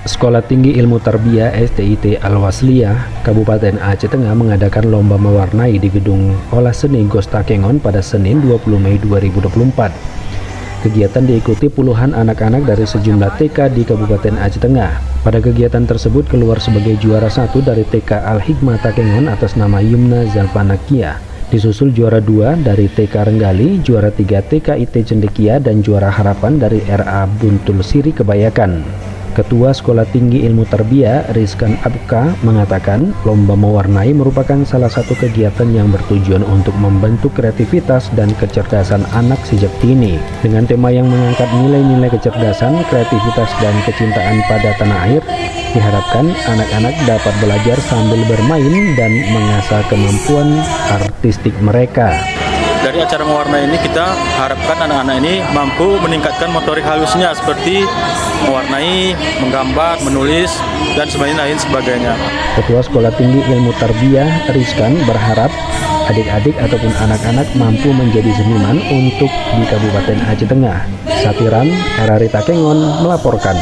Sekolah Tinggi Ilmu Tarbiyah STIT Al-Wasliyah, Kabupaten Aceh Tengah mengadakan lomba mewarnai di Gedung Olah Seni Gos Takengon pada Senin 20 Mei 2024. Kegiatan diikuti puluhan anak-anak dari sejumlah TK di Kabupaten Aceh Tengah. Pada kegiatan tersebut keluar sebagai juara 1 dari TK Al-Hikmah Takengon atas nama Yumna Zalfanakia. Disusul juara 2 dari TK Renggali, juara 3 TK IT Cendekia, dan juara harapan dari RA Buntul Siri Kebayakan. Ketua Sekolah Tinggi Ilmu Tarbiyah Rizkan Abka mengatakan lomba mewarnai merupakan salah satu kegiatan yang bertujuan untuk membentuk kreativitas dan kecerdasan anak sejak dini. Dengan tema yang mengangkat nilai-nilai kecerdasan, kreativitas, dan kecintaan pada tanah air, diharapkan anak-anak dapat belajar sambil bermain dan mengasah kemampuan artistik mereka. Dari acara mewarnai ini kita harapkan anak-anak ini mampu meningkatkan motorik halusnya seperti mewarnai, menggambar, menulis, dan sebagainya. Ketua Sekolah Tinggi Ilmu Tarbiyah Rizkan berharap adik-adik ataupun anak-anak mampu menjadi seniman untuk di Kabupaten Aceh Tengah. Satiran RRI Takengon melaporkan.